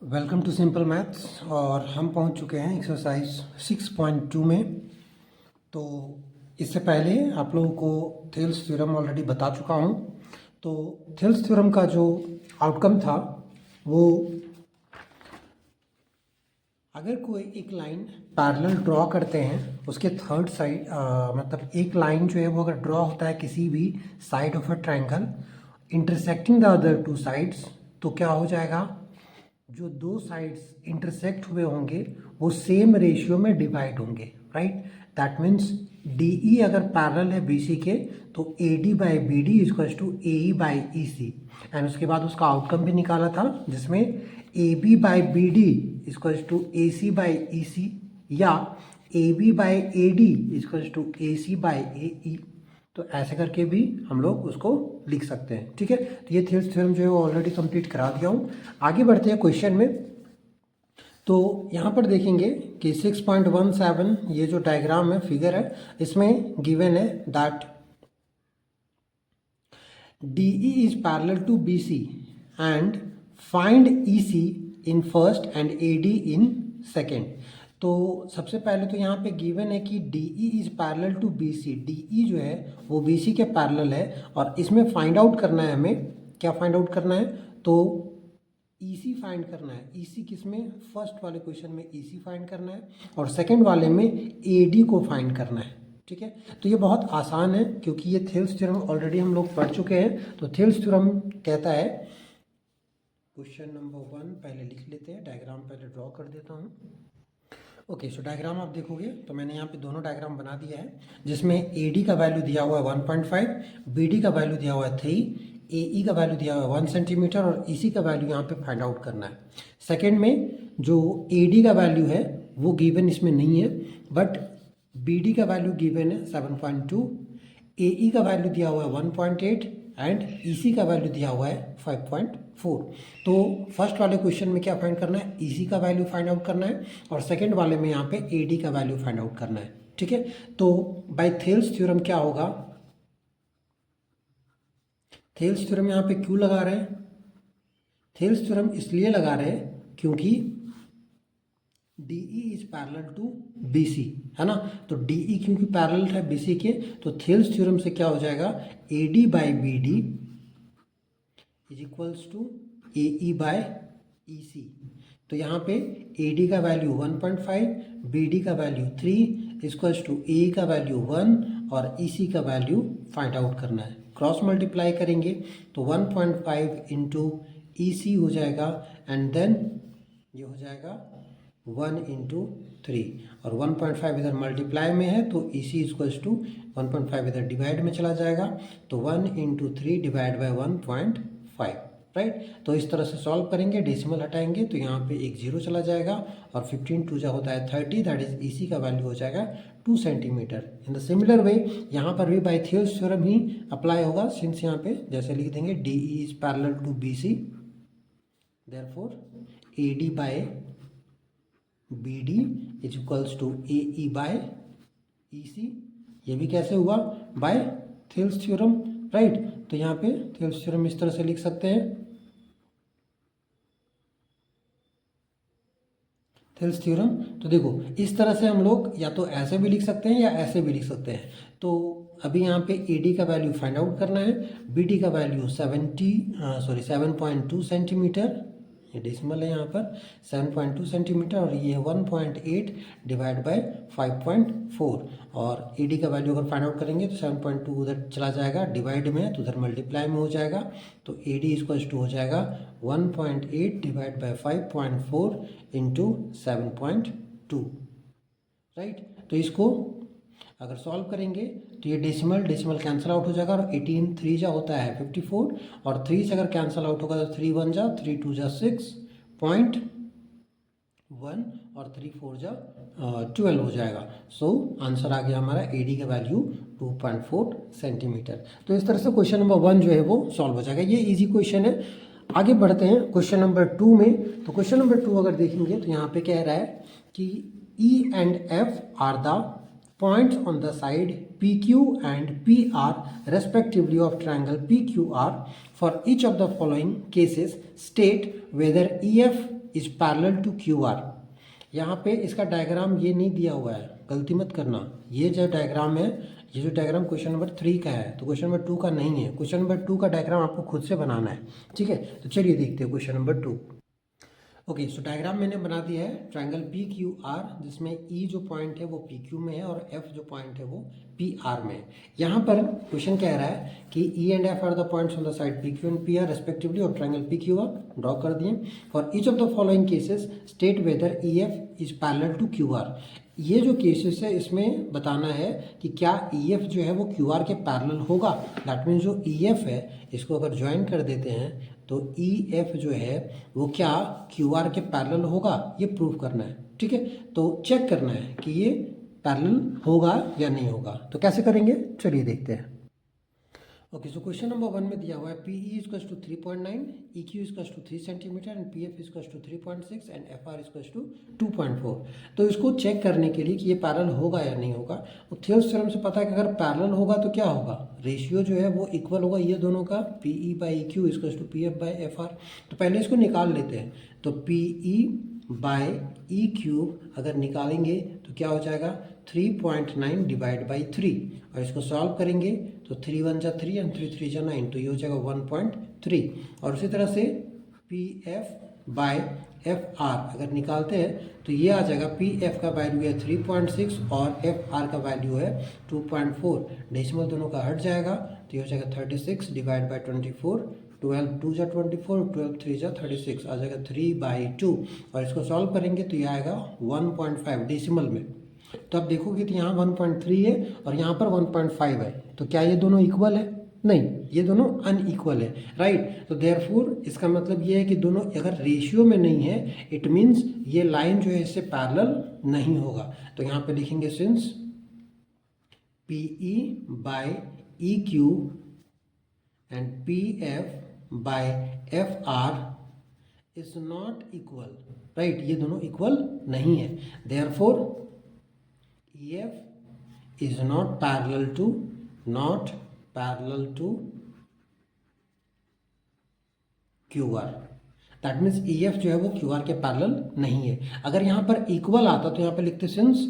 Welcome to simple maths. और हम पहुंच चुके हैं एक्सरसाइज 6.2 में। तो इससे पहले आप लोगों को थेल्स थ्योरम ऑलरेडी बता चुका हूं। तो थेल्स थ्योरम का जो आउटकम था वो, अगर कोई एक लाइन पैरेलल ड्रॉ करते हैं, उसके थर्ड साइड मतलब एक लाइन जो है वो अगर ड्रॉ होता है किसी भी side of a triangle intersecting the other two sides, तो क्या हो जाएगा, जो दो साइड्स इंटरसेक्ट हुए होंगे वो सेम रेशियो में डिवाइड होंगे, राइट। दैट मीन्स DE अगर पैरेलल है BC के तो AD by BD equals to AE by EC। And उसके बाद उसका आउटकम भी निकाला था जिसमें AB by BD equals to AC by EC या AB by AD equals to AC by AE। तो ऐसे करके भी हम लोग उसको लिख सकते हैं, ठीक है। तो ये थेल्स थ्योरम जो है वो ऑलरेडी कंप्लीट करा दिया हूँ। आगे बढ़ते हैं क्वेश्चन में। तो यहाँ पर देखेंगे कि 6.17 ये जो डायग्राम है, फिगर है, इसमें गिवन है that DE is parallel to BC and find EC in first and AD in second। तो सबसे पहले तो यहाँ पे गिवन है कि DE is parallel to BC। DE जो है वो BC के पैरेलल है और इसमें फाइंड आउट करना है हमें। क्या फाइंड आउट करना है? तो EC फाइंड करना है। EC किसमें? फर्स्ट वाले क्वेश्चन में EC फाइंड करना है और सेकंड वाले में AD को फाइंड करना है, ठीक है। तो ये बहुत आसान है क्योंकि ये थेल्स थ्योरम ऑलरेडी हम लोग पढ़ चुके हैं। तो थेल्स थ्योरम कहता है, क्वेश्चन नंबर 1 पहले लिख लेते हैं, डायग्राम पहले ड्रॉ कर देता हूँ। ओके, सो डायग्राम आप देखोगे तो मैंने यहाँ पे दोनों डायग्राम बना दिया है जिसमें AD का वैल्यू दिया हुआ है 1.5, BD का वैल्यू दिया हुआ है 3, AE का वैल्यू दिया हुआ है 1 सेंटीमीटर और EC का वैल्यू यहाँ पे फाइंड आउट करना है। सेकेंड में जो AD का वैल्यू है वो गिवन इसमें नहीं है, बट BD का वैल्यू गिवन है 7.2, AE का वैल्यू दिया हुआ है 1.8 एंड EC का वैल्यू दिया हुआ है 5.4। तो फर्स्ट वाले क्वेश्चन में क्या फाइंड करना है? EC का वैल्यू फाइंड आउट करना है और सेकंड वाले में यहाँ पे AD का वैल्यू फाइंड आउट करना है, ठीक है। तो बाय थेल्स थ्योरम क्या होगा? थेल्स थ्योरम यहाँ पे क्यों लगा रहे हैं? थेल्स थ्योरम इसलिए लगा रहे हैं क्योंकि DE is parallel to BC, है ना। तो DE क्योंकि पैरेलल है BC के, तो थेल्स थ्योरम से क्या हो जाएगा, AD by BD is equals to AE by EC। तो यहाँ पे AD का वैल्यू 1.5, BD का वैल्यू 3 इक्वल्स टू AE का वैल्यू 1 और EC का वैल्यू फाइंड आउट करना है। क्रॉस मल्टीप्लाई करेंगे तो 1.5 इंटू EC हो जाएगा एंड देन ये हो जाएगा 1 इंटू 3 और 1.5 इधर मल्टीप्लाई में है तो EC इक्वल्स टू 1.5 इधर डिवाइड में चला जाएगा तो 1 इंटू 3 डिवाइड बाई 1.5, राइट। तो इस तरह से सॉल्व करेंगे, डेसिमल हटाएंगे तो यहाँ पे एक जीरो चला जाएगा और 15 टू जा होता है 30, दैट इज EC का वैल्यू हो जाएगा 2 centimetre. In the similar way यहाँ पर भी बाय थेल्स थ्योरम ही अप्लाई होगा, सिंस यहाँ पे जैसे लिख देंगे DE is parallel to BC, therefore AD by BD is equals to AE by EC। ये भी कैसे हुआ? By Thales theorem, right. तो यहाँ पे थेल्स थ्योरम इस तरह से लिख सकते हैं, थेल्स थ्योरम। तो देखो इस तरह से हम लोग या तो ऐसे भी लिख सकते हैं या ऐसे भी लिख सकते हैं। तो अभी यहाँ पे AD का वैल्यू फाइंड आउट करना है, BD का वैल्यू 7.2 सेंटीमीटर, ये डेसिमल है यहाँ पर 7.2 सेंटीमीटर और ये 1.8 डिवाइड बाय 5.4 और AD का वैल्यू अगर फाइंड आउट करेंगे तो 7.2 उधर चला जाएगा, डिवाइड में है तो उधर मल्टीप्लाई में हो जाएगा तो AD इक्वल्स टू हो जाएगा 1.8 डिवाइड बाय 5.4 इंटू 7.2, राइट। तो इसको अगर सॉल्व करेंगे तो ये डेसिमल कैंसिल आउट हो जाएगा और 18 3 जा होता है 54 और 3 से अगर कैंसिल आउट होगा तो 3 1 जा 3 2 जा 6.1 और 3 4 जा 12 हो जाएगा। सो आंसर आ गया हमारा AD का वैल्यू 2.4 सेंटीमीटर। तो इस तरह से क्वेश्चन नंबर 1 जो है वो सॉल्व हो जाएगा। ये इजी क्वेश्चन है। आगे बढ़ते हैं क्वेश्चन नंबर 2 में। तो क्वेश्चन नंबर 2 अगर देखेंगे तो यहाँ पे कह रहा है कि E and F are the points on the side PQ and PR respectively of triangle PQR. For each of the following cases, state whether EF is parallel to Q R. यहाँ पे इसका डायग्राम ये नहीं दिया हुआ है, गलती मत करना। ये जो डायग्राम है, ये जो डायग्राम क्वेश्चन नंबर 3 का है, तो क्वेश्चन नंबर 2 का नहीं है। क्वेश्चन नंबर 2 का डायग्राम आपको खुद से बनाना है, ठीक है। तो चलिए देखते हैं क्वेश्चन नंबर 2। ओके, सो डायग्राम मैंने बना दिया है ट्रायंगल पी क्यू आर, जिसमें ई जो पॉइंट है वो पी क्यू में है और एफ जो पॉइंट है वो पी आर में है। यहाँ पर क्वेश्चन कह रहा है कि E and F are the points on the side P Q and P R respectively, और triangle P Q R draw कर दिए। For each of the following cases state whether E F is parallel to Q R. ये जो cases है इसमें बताना है कि क्या ई एफ जो है वो क्यू आर के पैरेलल होगा। दैट मीन्स जो ई एफ है इसको अगर ज्वाइन कर देते हैं तो ई एफ जो है वो क्या क्यू आर के पैरेलल होगा, ये प्रूव करना है, ठीक है। तो चेक करना है कि ये पैरेलल होगा या नहीं होगा। तो कैसे करेंगे, चलिए देखते हैं। ओके, सो क्वेश्चन नंबर 1 में दिया हुआ है P E equals to 3.9, E Q equals to 3 centimetre and P F equals to 3.6 and F R equals to 2.4। तो इसको चेक करने के लिए कि ये पैरेलल होगा या नहीं होगा, तो थेल्स थ्योरम से पता है कि अगर पैरेलल होगा तो क्या होगा, रेशियो जो है वो इक्वल होगा ये दोनों का, P E by E Q equals to P F by F R. तो पहले इसको निकाल लेते हैं। तो P E by E Q अगर निकालेंगे तो क्या हो जाएगा 3.9 डिवाइड बाई 3, और इसको सॉल्व करेंगे तो 3 1 जा 3 एंड 3 3 जा 9, तो ये हो जाएगा 1.3। और उसी तरह से P F by F R अगर निकालते हैं तो ये आ जाएगा, पी एफ का वैल्यू है 3.6 और एफ आर का वैल्यू है 2.4। डेसिमल दोनों का हट जाएगा तो ये हो जाएगा 36 डिवाइड बाई 24, 12 2 जा 24, 12 3 जा 36, आ जाएगा 3/2। और इसको सॉल्व करेंगे तो ये आएगा 1.5 डेसिमल में। तो अब देखोगे तो यहाँ 1.3 है और यहाँ पर 1.5 है, तो क्या ये दोनों इक्वल है? नहीं, ये दोनों अनइक्वल है, राइट। तो देयरफॉर इसका मतलब ये है कि दोनों अगर रेशियो में नहीं है, इट मीन्स ये लाइन जो है इससे पैरेलल नहीं होगा। तो यहाँ पे लिखेंगे since P E by E Q and P F by F R is not equal, right, ये दोनों इक्वल नहीं है। Therefore E F is not parallel to Q R. That means E F जो है वो क्यू आर के parallel नहीं है। अगर यहाँ पर इक्वल आता तो यहाँ पे लिखते since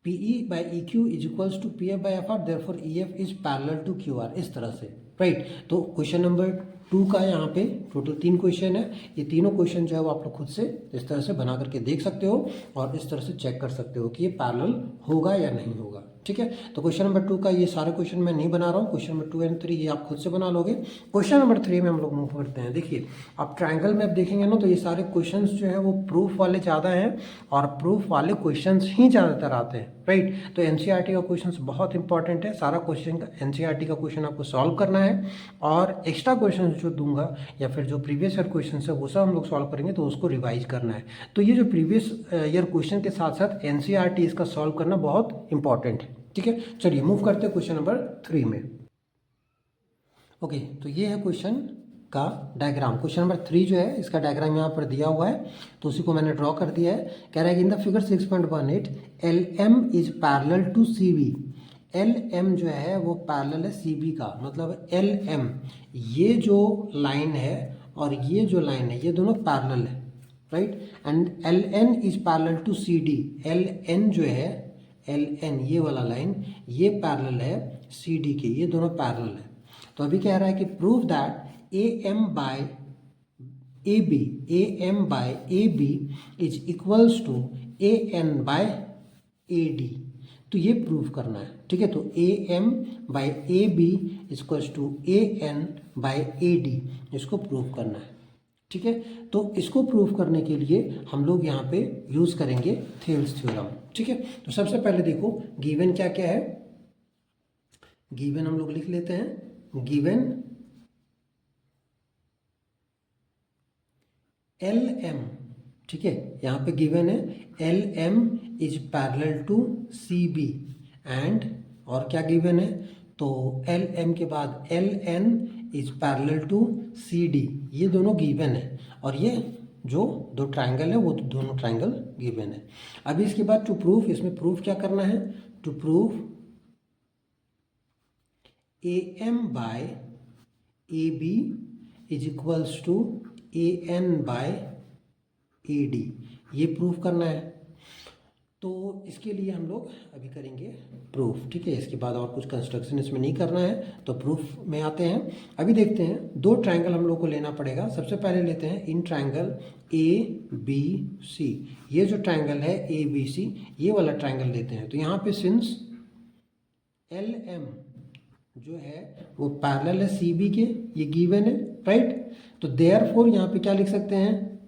P E by E Q is equals to P F by F R, therefore E F is parallel to Q R, इस तरह से, राइट। तो क्वेश्चन नंबर 2 का यहाँ पे टोटल 3 क्वेश्चन है। ये तीनों क्वेश्चन जो है वो आप लोग खुद से इस तरह से बना करके देख सकते हो और इस तरह से चेक कर सकते हो कि ये पैरेलल होगा या नहीं होगा, ठीक है। तो क्वेश्चन नंबर 2 का ये सारे क्वेश्चन मैं नहीं बना रहा हूँ, क्वेश्चन नंबर 2 एंड 3 ये आप खुद से बना लोगे। क्वेश्चन नंबर 3 में हम लोग मूव करते हैं। देखिए आप ट्रायंगल में अब देखेंगे ना तो ये सारे क्वेश्चंस जो है वो प्रूफ वाले ज़्यादा हैं और प्रूफ वाले क्वेश्चंस ही ज़्यादातर आते हैं, राइट। तो एनसीईआरटी का क्वेश्चंस बहुत इंपॉर्टेंट है, सारा क्वेश्चन का एनसीईआरटी का क्वेश्चन आपको सॉल्व करना है और एक्स्ट्रा क्वेश्चन जो दूंगा या फिर जो प्रीवियस ईयर क्वेश्चन है वो सब हम लोग सॉल्व करेंगे, तो उसको रिवाइज करना है। तो ये जो प्रीवियस ईयर क्वेश्चन के साथ साथ एनसीईआरटी इसका सॉल्व करना बहुत इंपॉर्टेंट है, ठीक है। चलिए मूव करते हैं क्वेश्चन नंबर 3 में। ओके, तो ये है क्वेश्चन का डायग्राम। क्वेश्चन नंबर 3 जो है इसका डायग्राम यहाँ पर दिया हुआ है, तो उसी को मैंने ड्रॉ कर दिया है। कह रहा है कि in the figure 6.18 L M is parallel to C B. L M जो है वो पैरेलल है सी बी का, मतलब एल एम ये जो लाइन है और ये जो लाइन है ये दोनों पैरेलल है, right. And L N is parallel to C D. L N जो है, एल एन ये वाला लाइन ये पैरेलल है सी डी के, ये दोनों पैरेलल है। तो अभी कह रहा है कि prove that A M by A B, A M by A B is equals to A N by A D. तो ये प्रूव करना है, ठीक है। तो A M by A B equals to A N by A D, इसको prove करना है, ठीक है। तो इसको प्रूव करने के लिए हम लोग यहाँ पे यूज करेंगे थेल्स थ्योरम, ठीक है। तो सबसे पहले देखो गिवन क्या क्या है, गिवन हम लोग लिख लेते हैं। गिवन एल एम, ठीक है, यहाँ पे गिवन है L M is parallel to C B and, और क्या गिवन है, तो एल एम के बाद L N is parallel to C D, ये दोनों गिवन है। और ये जो दो ट्रायंगल है वो दोनों ट्रायंगल गिवन है। अभी इसके बाद टू प्रूफ, इसमें प्रूफ क्या करना है, to proof A M by A B is equals to A N by A D, ये प्रूफ करना है। तो इसके लिए हम लोग अभी करेंगे प्रूफ, ठीक है। इसके बाद और कुछ कंस्ट्रक्शन इसमें नहीं करना है, तो प्रूफ में आते हैं। अभी देखते हैं, दो ट्रायंगल हम लोग को लेना पड़ेगा। सबसे पहले लेते हैं इन ट्रायंगल ए बी सी। ये जो ट्रायंगल है ए बी सी, ये वाला ट्रायंगल लेते हैं। तो यहाँ पे सिंस एल एम जो है वो पैरेलल है सी बी के, ये गिवन है, राइट। तो देयरफॉर यहाँ पे क्या लिख सकते हैं,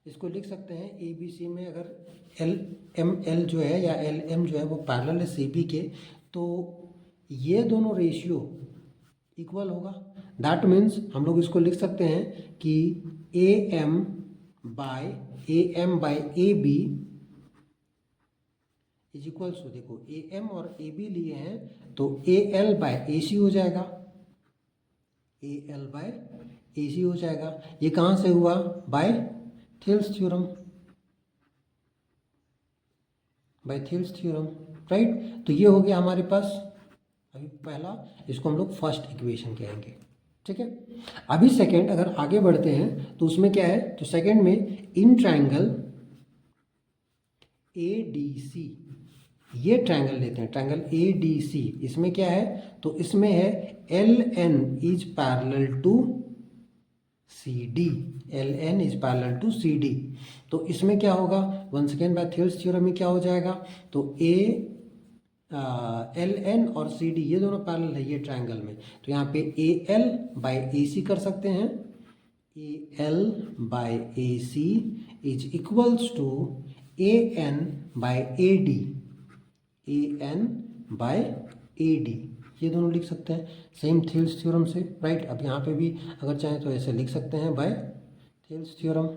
इसको लिख सकते हैं ए बी सी में अगर एल एम एल जो है या एल एम जो है वो पैरेलल है सी बी के, तो ये दोनों रेशियो इक्वल होगा। दैट मीन्स हम लोग इसको लिख सकते हैं कि A M by A B is equals to, देखो ए एम और ए बी लिए हैं तो ए एल बाय ए सी हो जाएगा, ए एल बाय ए सी हो जाएगा। ये कहाँ से हुआ, by Thales theorem, by Thales theorem, right. तो ये हो गया हमारे पास अभी पहला, इसको हम लोग फर्स्ट इक्वेशन कहेंगे, ठीक है। अभी सेकंड अगर आगे बढ़ते हैं तो उसमें क्या है, तो सेकंड में इन ट्रायंगल ए डी सी, ये ट्रायंगल लेते हैं, ट्रायंगल ए डी सी। इसमें क्या है, तो इसमें है L N is parallel to C D, L N is parallel to C D. तो इसमें क्या होगा, one second by Thales theorem में क्या हो जाएगा, तो एल एन और सी डी ये दोनों पैरेलल है ये ट्रायंगल में। तो यहाँ पे ए एल बाय ए सी कर सकते हैं, A L by A C is equals to A N by A D, A N by A D, ये दोनों लिख सकते हैं सेम थेल्स थ्योरम से, राइट। अब यहाँ पे भी अगर चाहें तो ऐसे लिख सकते हैं बाय थेल्स थ्योरम,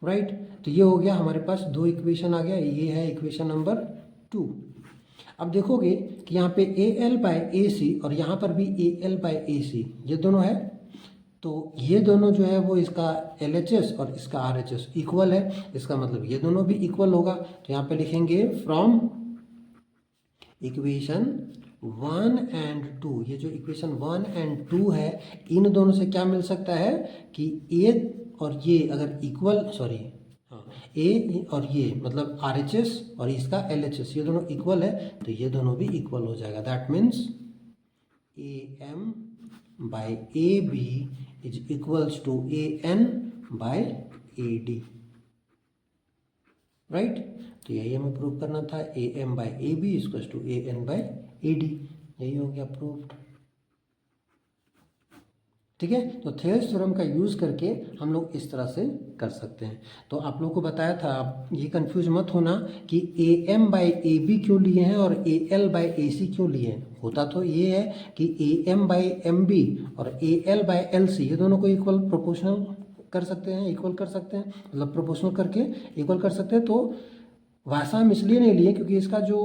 राइट। तो ये हो गया हमारे पास, दो इक्वेशन आ गया, ये है इक्वेशन नंबर 2। अब देखोगे कि यहाँ पे ए एल बाय ए सी और यहाँ पर भी ए एल बाय ए सी ये दोनों है, तो ये दोनों जो है वो इसका एल एच एस और इसका आर एच एस इक्वल है, इसका मतलब ये दोनों भी इक्वल होगा। तो यहाँ पे लिखेंगे फ्रॉम इक्वेशन 1 एंड 2, ये जो इक्वेशन 1 एंड 2 है, इन दोनों से क्या मिल सकता है कि ए और ये अगर इक्वल, सॉरी हाँ, ए और ये मतलब आर एच एस और इसका एल एच एस ये दोनों इक्वल है, तो ये दोनों भी इक्वल हो जाएगा। That means A M by A B is equals to A N by A D, right. तो यही हमें प्रूव करना था, A M by A B equals to A N by A D, यही हो गया प्रूव्ड, ठीक है। तो थेल्स थ्योरम का यूज़ करके हम लोग इस तरह से कर सकते हैं। तो आप लोगों को बताया था, आप ये कंफ्यूज मत होना कि A M by A B क्यों लिए हैं और ए एल बाई ए सी क्यों लिए हैं। होता तो ये है कि A M by M B और A L by L C ये दोनों को इक्वल प्रोपोर्शनल कर सकते हैं, इक्वल कर सकते हैं, मतलब प्रोपोर्शनल करके इक्वल कर सकते हैं। तो वैसा हम इसलिए नहीं लिए क्योंकि इसका जो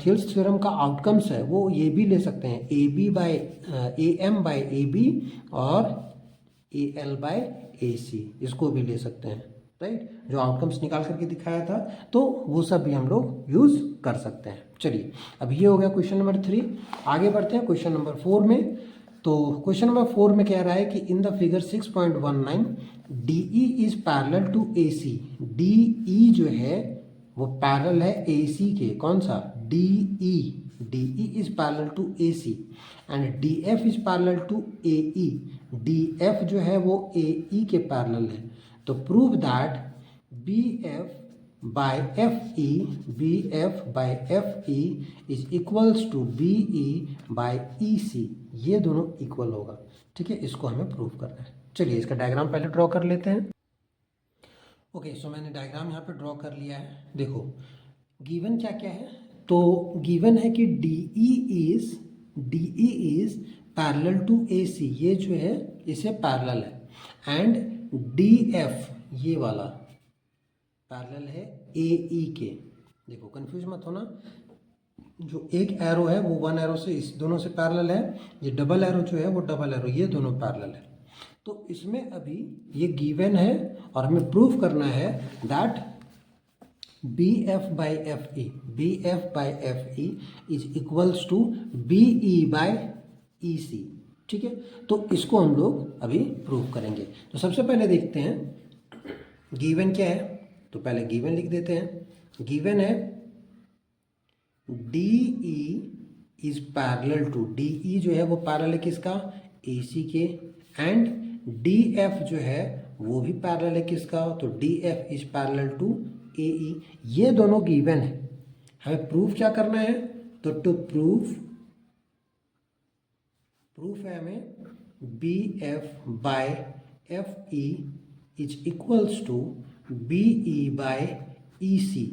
थेल्स थ्योरम का आउटकम्स है वो ये भी ले सकते हैं, A B by A M by A B और ए एल बाय ए सी, इसको भी ले सकते हैं, राइट। जो आउटकम्स निकाल करके दिखाया था तो वो सब भी हम लोग यूज़ कर सकते हैं। चलिए अब ये हो गया क्वेश्चन नंबर 3। आगे बढ़ते हैं क्वेश्चन नंबर 4 में। तो क्वेश्चन नंबर 4 में कह रहा है कि in the figure 6.19 D E is parallel to A C. D E जो है वो पैरेलल है ए सी के, कौन सा, D E is parallel to A C and D F is parallel to A E. D F जो है वो ए ई के पैरेलल है। तो prove that B F by F E is equals to B E by E C, ये दोनों equal होगा, ठीक है। इसको हमें प्रूव करना है। चलिए इसका डायग्राम पहले ड्रॉ कर लेते हैं। ओके, सो मैंने डायग्राम यहाँ पे ड्रॉ कर लिया है। देखो गिवन क्या क्या है, तो गिवन है कि D E is parallel to A C, ये जो है इसे पैरेलल है, एंड डी एफ ये वाला पैरेलल है ए ई के। देखो कंफ्यूज मत होना, जो एक एरो है वो वन एरो से इस दोनों से पैरेलल है, ये डबल एरो जो है वो डबल एरो ये दोनों पैरेलल है। तो इसमें अभी ये गिवन है और हमें प्रूव करना है that B F by F E is equals to B E by E C. ठीक है, तो इसको हम लोग अभी प्रूव करेंगे। तो सबसे पहले देखते हैं गिवन क्या है। तो पहले गिवन लिख देते हैं। गिवन है D E is parallel to, D E जो है वो पैरेलल है किसका, ए सी के, एंड डी एफ जो है वो भी पैरेलल है किसका, तो D F is parallel to A E. ये दोनों गिवन है, हमें प्रूफ क्या करना है, तो टू प्रूफ है हमें B F by F E is equals to B E by E C.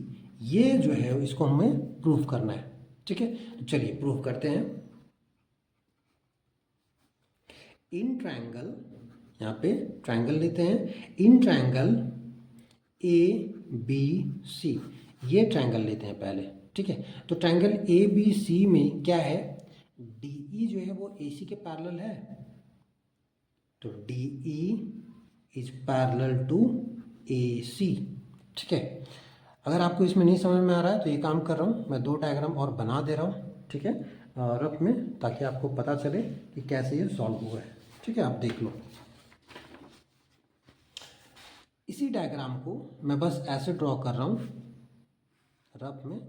ये जो है इसको हमें प्रूफ करना है। ठीक है, तो चलिए प्रूफ करते हैं। इन ट्रायंगल, यहाँ पे ट्रायंगल लेते हैं, इन ट्रायंगल ए बी सी, ये ट्रायंगल लेते हैं पहले। ठीक है, तो ट्रायंगल ए बी सी में क्या है, डी ई जो है वो ए सी के पैरेलल है, तो D E is parallel to A C. ठीक है, अगर आपको इसमें नहीं समझ में आ रहा है तो ये काम कर रहा हूँ मैं, दो डायग्राम और बना दे रहा हूँ। ठीक है, रफ में, ताकि आपको पता चले कि कैसे ये सॉल्व हुआ है। ठीक है, आप देख लो। इसी डायग्राम को मैं बस ऐसे ड्रॉ कर रहा हूँ रफ में,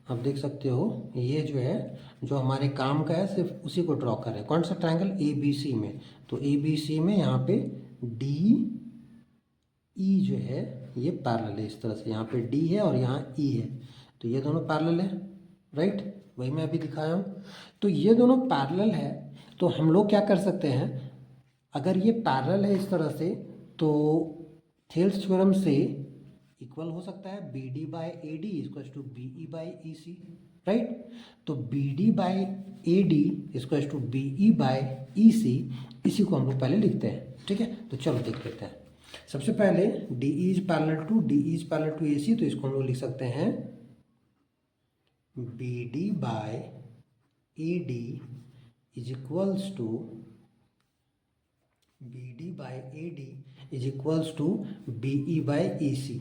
आप देख सकते हो। ये जो है जो हमारे काम का है सिर्फ उसी को ड्रॉ कर रहे हैं। कौन सा ट्रायंगल, ए बी सी में, तो ए बी सी में यहाँ पे डी ई जो है ये पैरेलल है इस तरह से, यहाँ पे डी है और यहाँ ई है, तो ये दोनों पैरेलल है, राइट, वही मैं अभी दिखाया हूँ। तो ये दोनों पैरेलल है, तो हम लोग क्या कर सकते हैं, अगर ये पैरेलल है इस तरह से, तो थेल्स थ्योरम से इक्वल हो सकता है B D by A D equals to B E by E C, right. तो B D by A D equals to B E by E C, इसी को हम लोग पहले लिखते हैं। ठीक है, तो चलो देख लेते हैं। सबसे पहले D E is parallel to, D E is parallel to A C, तो इसको हम लोग लिख सकते हैं B D by A D is equals to B D by A D is equals to B E by E C.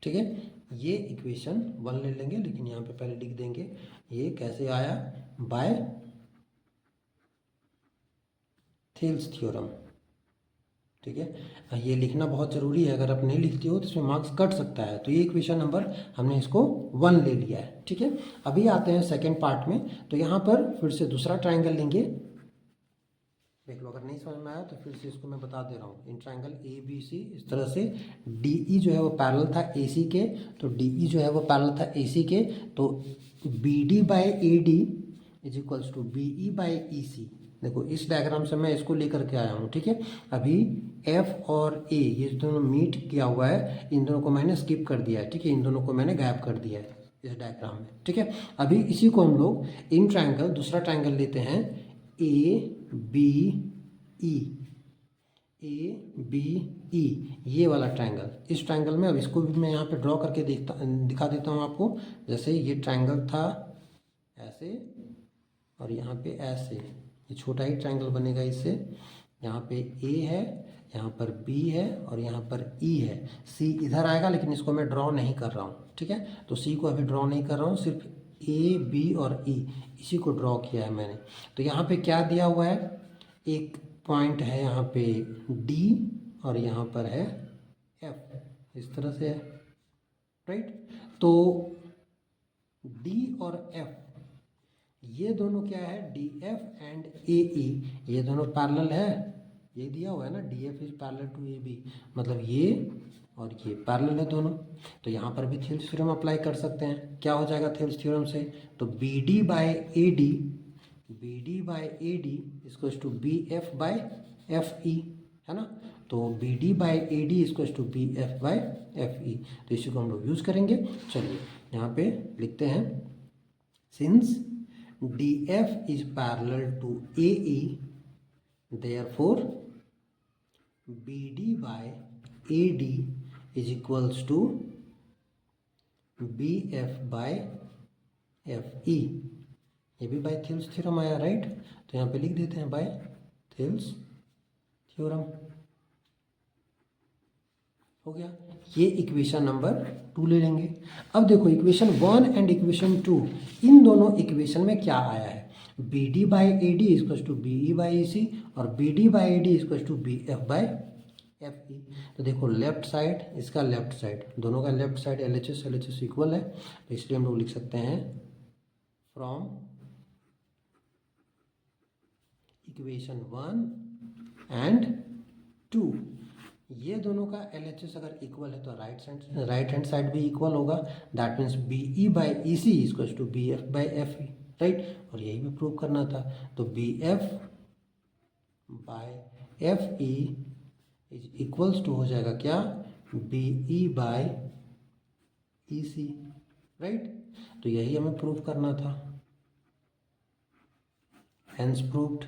ठीक है, ये इक्वेशन 1 ले लेंगे, लेकिन यहाँ पे पहले लिख देंगे ये कैसे आया, बाय थेल्स थ्योरम। ठीक है, ये लिखना बहुत ज़रूरी है, अगर आप नहीं लिखते हो तो इसमें मार्क्स कट सकता है। तो ये इक्वेशन नंबर हमने इसको 1 ले लिया है। ठीक है, अभी आते हैं सेकेंड पार्ट में। तो यहाँ पर फिर से दूसरा ट्राइंगल लेंगे, देख लो, अगर नहीं समझ में आया तो फिर से इसको मैं बता दे रहा हूँ। इन ट्राइंगल ए बी सी इस तरह से डी ई जो है वो पैरेलल था ए सी के, तो डी ई जो है वो पैरेलल था ए सी के, तो B D by A D is equals to B E by E C. देखो इस डायग्राम से मैं इसको लेकर के आया हूँ। ठीक है, अभी एफ और ए ये दोनों मीट किया हुआ है, इन दोनों को मैंने स्किप कर दिया है। ठीक है, इन दोनों को मैंने गायब कर दिया है इस डायग्राम में। ठीक है, अभी इसी को हम लोग इन ट्राइंगल, दूसरा ट्राइंगल लेते हैं A B E, A B E, ये वाला ट्रायंगल। इस ट्रायंगल में अब इसको भी मैं यहाँ पे ड्रॉ करके दिखा देता हूँ आपको। जैसे ये ट्रायंगल था ऐसे, और यहाँ पे ऐसे, ये छोटा ही ट्रायंगल बनेगा इससे। यहाँ पे ए है, यहाँ पर बी है और यहाँ पर ई है। सी इधर आएगा, लेकिन इसको मैं ड्रॉ नहीं कर रहा हूँ। ठीक है, तो सी को अभी ड्रॉ नहीं कर रहा हूँ, सिर्फ ए बी और ई इसी को ड्रॉ किया है मैंने। तो यहाँ पे क्या दिया हुआ है, एक पॉइंट है यहाँ पे डी और यहाँ पर है एफ, इस तरह से है, राइट। तो डी और एफ ये दोनों क्या है, D F and A E, ये दोनों पैरेलल है। ये दिया हुआ है ना, D F is parallel to A B, मतलब ये और ये पैरेलल है दोनों। तो यहाँ पर भी थेल्स थ्योरम अप्लाई कर सकते हैं। क्या हो जाएगा थेल्स थ्योरम से, तो B D by A D, B D by A D equals to B F by F E, है ना। तो B D by A D equals to B F by F E, तो इसी को हम लोग यूज़ करेंगे। चलिए यहाँ पे लिखते हैं, since D F is parallel to A E, therefore B D by A D is equals to B F by F E. ये भी बाय थेल्स थ्योरम आया, राइट। तो यहाँ पे लिख देते हैं बाय थेल्स थ्योरम। हो गया। ये इक्वेशन नंबर 2 ले लेंगे। अब देखो इक्वेशन 1 एंड इक्वेशन 2, इन दोनों इक्वेशन में क्या आया है, B D by A D equal to B E by E C और B D by A D equal to B F by F E. तो देखो लेफ्ट साइड, इसका लेफ्ट साइड, दोनों का left side L H S equal है, तो इसलिए हम लोग लिख सकते हैं फ्रॉम इक्वेशन 1 एंड 2, ये दोनों का LHS अगर इक्वल है तो राइट हैंड साइड भी इक्वल होगा, that means B E by E C equal to B F by F E, right. और यही भी प्रूव करना था, तो B F by F E is equals to हो जाएगा क्या, B E by E C, right. तो यही हमें प्रूव करना था, हेंस प्रूव्ड,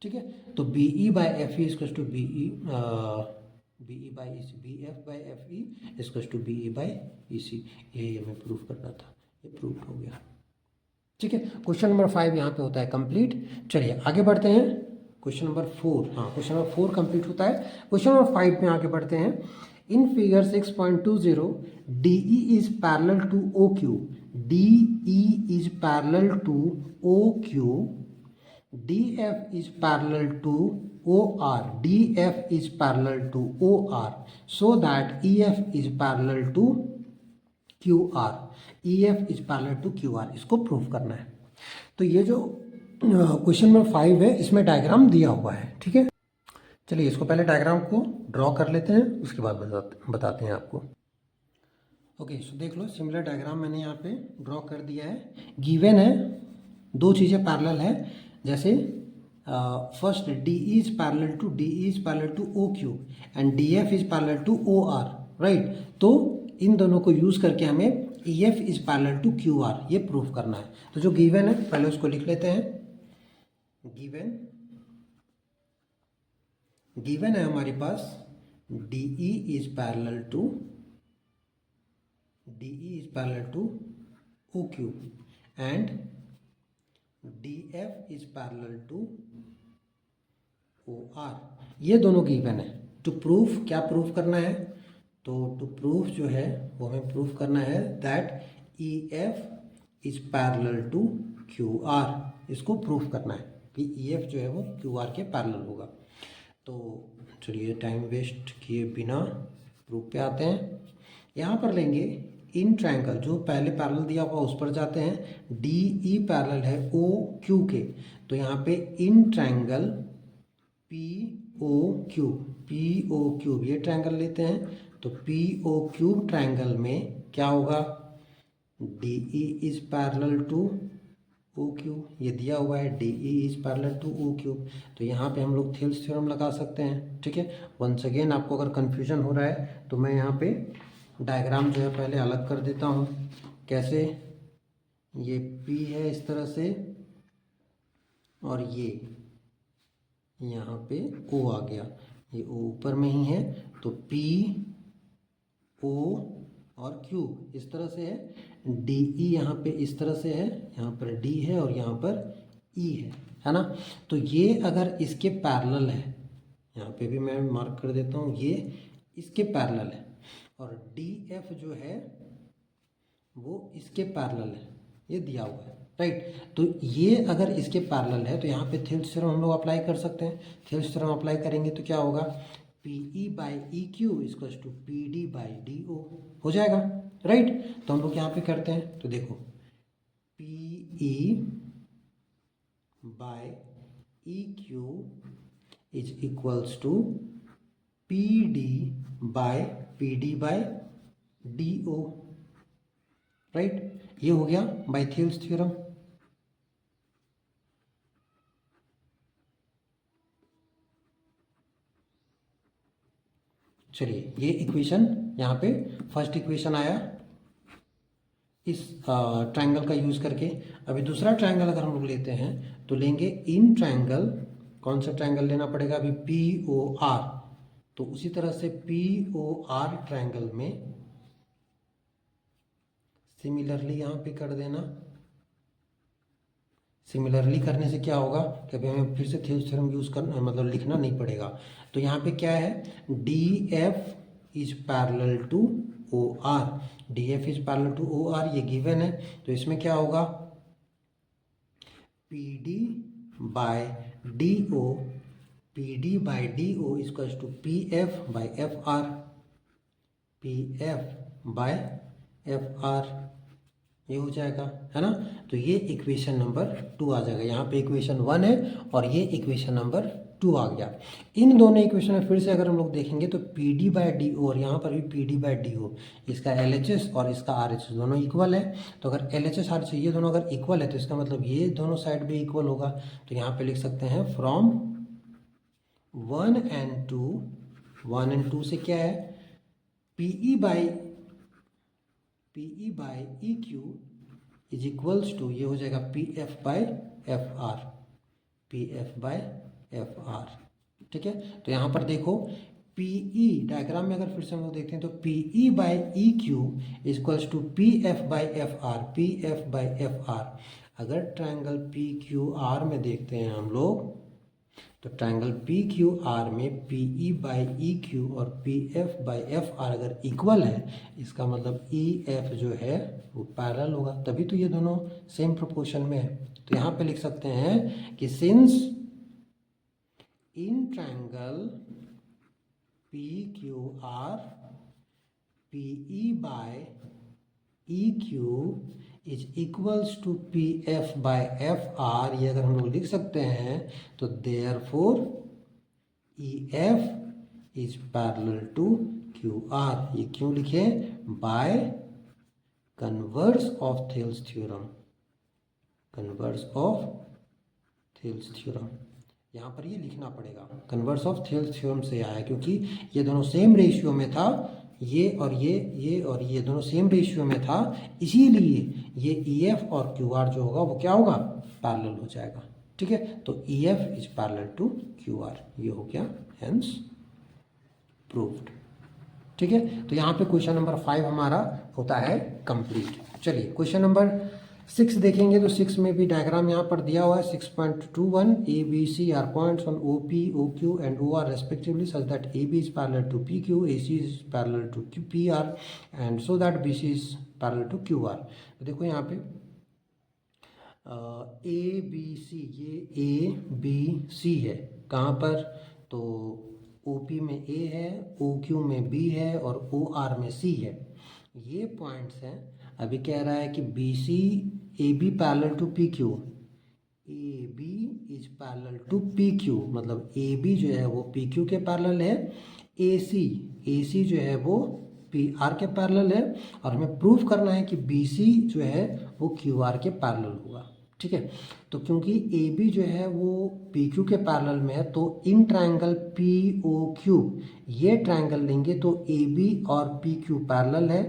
ठीक है। तो B E by F E equal to B E by E C, B F by F E equal to B E by E C, यही हमें प्रूव करना था, ये प्रूव हो गया, ठीक है। क्वेश्चन नंबर 5 यहाँ पे होता है कंप्लीट। चलिए आगे बढ़ते हैं, क्वेश्चन नंबर 4, हाँ क्वेश्चन नंबर 4 कंप्लीट होता है। क्वेश्चन नंबर 5 में आगे बढ़ते हैं। In figure 6.20 D E is parallel to O Q, D E is parallel to O Q, DF is parallel to OR, DF is parallel to OR, so that EF is parallel to QR, EF is parallel to QR, इसको प्रूफ करना है। तो ये जो question number 5 है इसमें diagram दिया हुआ है, ठीक है। चलिए इसको पहले डायग्राम को ड्रॉ कर लेते हैं, उसके बाद बताते हैं आपको। ओके सो देख लो, सिमिलर डायग्राम मैंने यहाँ पे ड्रॉ कर दिया है। गिवन है दो चीज़ें पैरेलल है, जैसे first D is parallel to O Q and D F is parallel to O R, right. तो इन दोनों को यूज करके हमें E F is parallel to Q R ये प्रूफ करना है। तो जो गिवन है पहले उसको लिख लेते हैं। गिवन है हमारे पास D E is parallel to O Q and DF is parallel to OR, ये दोनों गिवन है। टू प्रूफ क्या प्रूफ करना है, तो टू प्रूफ जो है वो हमें प्रूफ करना है that EF is parallel to QR, इसको प्रूफ करना है कि EF जो है वो QR के पैरेलल होगा। तो चलिए टाइम वेस्ट किए बिना प्रूफ पे आते हैं। यहाँ पर लेंगे इन ट्रायंगल, जो पहले पैरेलल दिया हुआ उस पर जाते हैं। डी ई पैरेलल है ओ क्यू के, तो यहाँ पे in triangle P O Q ये ट्रायंगल लेते हैं। तो पी ओ क्यूब ट्रायंगल में क्या होगा, D E is parallel to O Q, ये दिया हुआ है D E is parallel to O Q. तो यहाँ पे हम लोग थेल्स थ्योरम लगा सकते हैं, ठीक है। वंस अगेन आपको अगर कन्फ्यूजन हो रहा है तो मैं यहाँ पे डायग्राम जो है पहले अलग कर देता हूँ। कैसे, ये P है इस तरह से और ये यहाँ पे O आ गया, ये O ऊपर में ही है, तो P O और Q इस तरह से है। डी ई यहाँ पे इस तरह से है, यहाँ पर D है और यहाँ पर E है ना। तो ये अगर इसके पैरेलल है, यहाँ पे भी मैं मार्क कर देता हूँ, ये इसके पैरेलल है और डी एफ जो है वो इसके पैरेलल है, ये दिया हुआ है, राइट। तो ये अगर इसके पैरेलल है तो यहाँ पे थेल्स थ्योरम हम लोग अप्लाई कर सकते हैं। थेल्स थ्योरम अप्लाई करेंगे तो क्या होगा, P E by E Q equal to P D by D O हो जाएगा, राइट। तो हम लोग यहाँ पे करते हैं, तो देखो P E by E Q is equals to P D by D O, right. ये हो गया बाय थेल्स थ्योरम। चलिए ये इक्वेशन यहाँ पे फर्स्ट इक्वेशन आया इस ट्रायंगल का यूज करके। अभी दूसरा ट्रायंगल अगर हम लोग लेते हैं तो लेंगे इन ट्रायंगल, कौन सा ट्रायंगल लेना पड़ेगा अभी, पी ओ आर। तो उसी तरह से पी ओ आर ट्रायंगल में सिमिलरली यहाँ पे कर देना। सिमिलरली करने से क्या होगा कि अभी हमें फिर से थेल्स थ्योरम यूज करना, मतलब लिखना नहीं पड़ेगा। तो यहाँ पे क्या है, D F is parallel to O R, D F is parallel to O R, ये गिवन है। तो इसमें क्या होगा, P D by D O, P D by D O equals to P F by F R, P F by F R, ये हो जाएगा, है ना। तो ये इक्वेशन नंबर 2 आ जाएगा। यहाँ पे इक्वेशन 1 है और ये इक्वेशन नंबर 2 आ गया। इन दोनों इक्वेशन में फिर से अगर हम लोग देखेंगे तो P D by D O और यहाँ पर भी P D by D O, इसका एल एच एस और इसका आर एच एस दोनों इक्वल है। तो अगर L H S R H S ये दोनों अगर इक्वल है तो इसका मतलब ये दोनों साइड भी इक्वल होगा। तो यहाँ पे लिख सकते हैं फ्रॉम 1 and 2, 1 and 2 से क्या है, P E by E Q is equals to, ये हो जाएगा P F by F R, P F by F R, ठीक है। तो यहाँ पर देखो पी ई डायग्राम में अगर फिर से हम लोग देखते हैं तो P E by E Q equals to P F by F R, P F by F R. अगर ट्रायंगल पी क्यू आर में देखते हैं हम लोग तो ट्रायंगल पी क्यू आर में P E by E Q और P F by F R अगर इक्वल है, इसका मतलब ई एफ जो है वो पैरेलल होगा, तभी तो ये दोनों सेम प्रोपोर्शन में है। तो यहाँ पे लिख सकते हैं कि since in triangle P Q R P E by E Q is equals to P F by F R, ये अगर हम लोग लिख सकते हैं तो therefore E F is parallel to Q R. ये क्यों लिखे, by converse of Thales theorem, converse of Thales theorem, यहाँ पर ये लिखना पड़ेगा, कन्वर्स ऑफ थेल्स थ्योरम से आया क्योंकि ये दोनों सेम रेशियो में था, ये और ये और ये दोनों सेम रेशियो में था, इसीलिए ये ई एफ और क्यू आर जो होगा वो क्या होगा, पैरेलल हो जाएगा, ठीक है। तो E F is parallel to Q R, ये हो गया हेंस प्रूव्ड, ठीक है। तो यहाँ पे क्वेश्चन नंबर 5 हमारा होता है कंप्लीट। चलिए क्वेश्चन नंबर 6 देखेंगे तो 6 में भी डायग्राम यहाँ पर दिया हुआ है। 6.21 A B C are points on O P O Q and O R respectively such that A B is parallel to P Q, A C is parallel to P R and so that B C is parallel to Q R. तो देखो यहाँ पे ए B सी, ये ए B सी है, कहाँ पर, तो O P में ए है, ओ क्यू में बी है और ओ आर में सी है, ये पॉइंट्स हैं। अभी कह रहा है कि B C A B parallel to P Q, A B is parallel to P Q, मतलब ए बी जो है वो पी क्यू के पैरेलल है, ए सी जो है वो पी आर के पैरेलल है, और हमें प्रूव करना है कि बी सी जो है वो क्यू आर के पैरेलल होगा, ठीक है। तो क्योंकि ए बी जो है वो पी क्यू के पैरेलल में है तो इन ट्रायंगल पी ओ क्यू, ये ट्रायंगल लेंगे तो ए बी और पी क्यू पैरेलल है,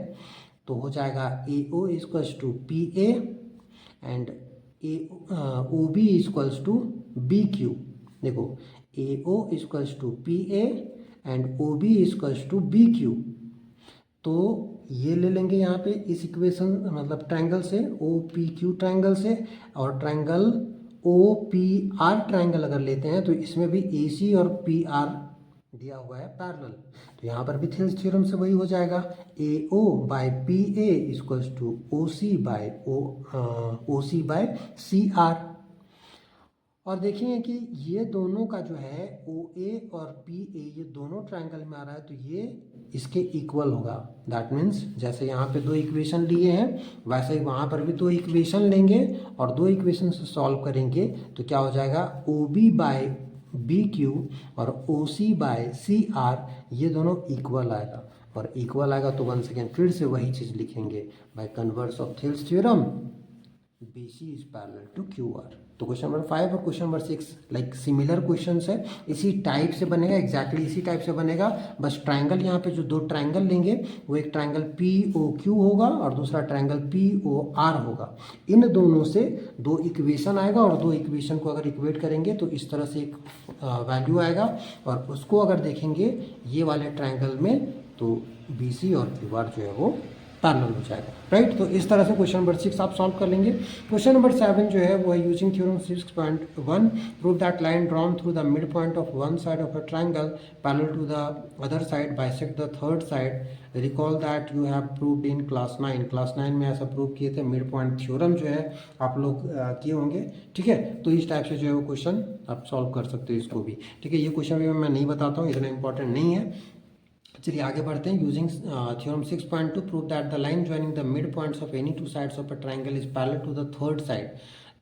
तो हो जाएगा A O equals to P A and O B equals to B Q. देखो A O equals to P A and O B equals to B Q, तो ये ले लेंगे यहाँ पे इस इक्वेशन, मतलब ट्रायंगल से ओ पी क्यू ट्रायंगल से, और triangle O P R triangle अगर लेते हैं तो इसमें भी ए सी और पी आर दिया हुआ है पैरेलल, तो यहाँ पर भी थेल्स थ्योरम से वही हो जाएगा, A O by P A equals to O C by O C by C R. और देखिए कि ये दोनों का जो है ओ ए और पी ए ये दोनों ट्रायंगल में आ रहा है तो ये इसके इक्वल होगा। दैट मीन्स जैसे यहाँ पे 2 इक्वेशन लिए हैं वैसे ही वहाँ पर भी 2 इक्वेशन लेंगे और 2 इक्वेशन से सॉल्व करेंगे तो क्या हो जाएगा, O B by B Q और O C by C are ये दोनों इक्वल आएगा, और इक्वल आएगा तो वन सेकेंड फिर से वही चीज़ लिखेंगे, by converse of Thales theorem B C is parallel to Q R. तो क्वेश्चन नंबर 5 और question number 6 like similar question है, इसी टाइप से बनेगा, एग्जैक्टली इसी टाइप से बनेगा, बस ट्रायंगल यहाँ पे जो 2 ट्रायंगल लेंगे वो एक ट्रायंगल पी ओ क्यू होगा और दूसरा ट्रायंगल पी ओ आर होगा। इन दोनों से 2 इक्वेशन आएगा और 2 इक्वेशन को अगर इक्वेट करेंगे तो इस तरह से एक वैल्यू आएगा, और उसको अगर देखेंगे ये वाले ट्रायंगल में तो बी सी और क्यू आर जो है वो पैरेलल हो जाएगा, राइट। तो इस तरह से क्वेश्चन नंबर 6 आप सॉल्व कर लेंगे। क्वेश्चन नंबर 7 जो है वो है using theorem 6.1 prove that line drawn through the mid point of one side of a triangle parallel to the other side bisect the third side recall that you have proved in class 9। Class 9 में ऐसा prove किए थे, mid point theorem जो है आप लोग किए होंगे, ठीक है। तो इस टाइप से जो है वो क्वेश्चन आप सॉल्व कर सकते हो इसको भी, ठीक है। ये क्वेश्चन भी मैं नहीं बताता हूँ, इतना इंपॉर्टेंट नहीं है। चलिए आगे बढ़ते हैं। Using theorem 6.2 prove that the line joining the mid points of any two sides of a triangle is parallel to the third side.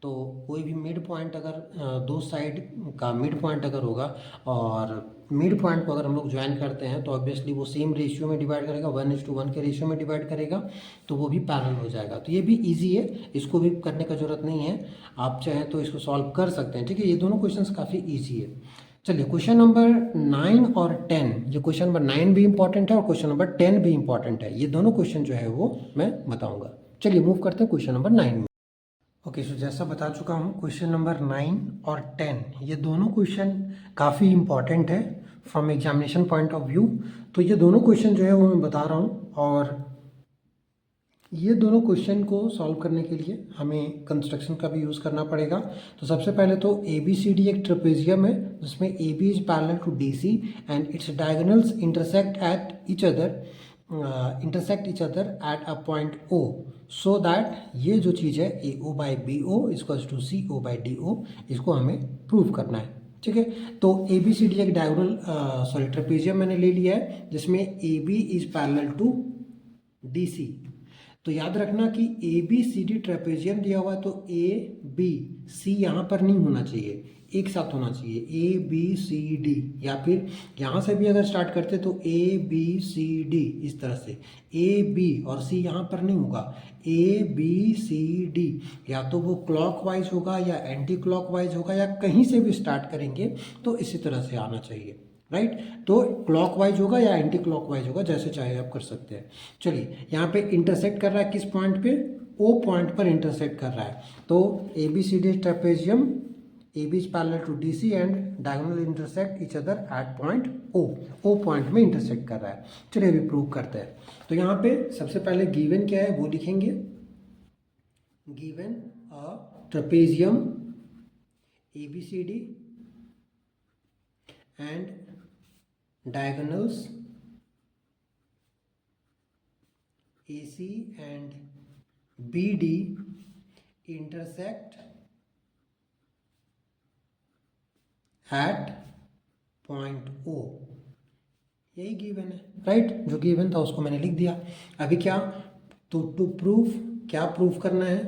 तो कोई भी मिड पॉइंट अगर दो साइड का मिड पॉइंट अगर होगा और मिड पॉइंट को अगर हम लोग ज्वाइन करते हैं तो ऑब्वियसली वो सेम रेशियो में डिवाइड करेगा, 1:1 के रेशियो में डिवाइड करेगा, तो वो भी पैरेलल हो जाएगा। तो ये भी इजी है, इसको भी करने का जरूरत नहीं है, आप चाहें तो इसको सॉल्व कर सकते हैं, ठीक है। ये दोनों क्वेश्चंस काफ़ी ईजी है। चलिए क्वेश्चन नंबर 9 और 10, ये क्वेश्चन नंबर 9 भी इंपॉर्टेंट है और क्वेश्चन नंबर 10 भी इंपॉर्टेंट है। ये दोनों क्वेश्चन जो है वो मैं बताऊंगा। चलिए मूव करते हैं क्वेश्चन नंबर 9 में। ओके, सो जैसा बता चुका हूँ क्वेश्चन नंबर 9 और 10 ये दोनों क्वेश्चन काफ़ी इंपॉर्टेंट है from examination point of view. तो ये दोनों क्वेश्चन जो है वो मैं बता रहा हूँ, और ये दोनों क्वेश्चन को सॉल्व करने के लिए हमें कंस्ट्रक्शन का भी यूज़ करना पड़ेगा। तो सबसे पहले तो ए बी सी डी एक ट्रेपेजियम है जिसमें A B is parallel to D C and its diagonals intersect each other at a point O, so that ये जो चीज़ है A O by B O equals to C O by D O, इसको हमें prove करना है, ठीक है। तो ए बी सी डी एक डायगोनल ट्रेपेजियम मैंने ले लिया है जिसमें A B is parallel to D C. तो याद रखना कि A B C D trapezium दिया हुआ है तो ए बी सी यहाँ पर नहीं होना चाहिए, एक साथ होना चाहिए ए बी सी डी, या फिर यहाँ से भी अगर स्टार्ट करते तो ए बी सी डी इस तरह से, ए बी और सी यहाँ पर नहीं होगा, ए बी सी डी, या तो वो क्लॉकवाइज होगा या एंटी क्लॉकवाइज होगा या कहीं से भी स्टार्ट करेंगे तो इसी तरह से आना चाहिए, राइट। तो क्लॉकवाइज होगा या एंटी क्लॉकवाइज होगा, जैसे चाहे आप कर सकते हैं। चलिए यहाँ पे इंटरसेक्ट कर रहा है किस पॉइंट पे, ओ पॉइंट पर इंटरसेक्ट कर रहा है। तो A B C D trapezium, A B is parallel to D C and diagonal intersect each other at point O, O point में इंटरसेक्ट कर रहा है। चलिए अभी प्रूव करते हैं। तो यहाँ पे सबसे पहले गिवन क्या है वो लिखेंगे, given a trapezium A B C D and diagonals AC and BD intersect at point O, यही गिवन है, राइट। जो गिवन था उसको मैंने लिख दिया। अभी क्या, तो टू प्रूव, क्या प्रूव करना है,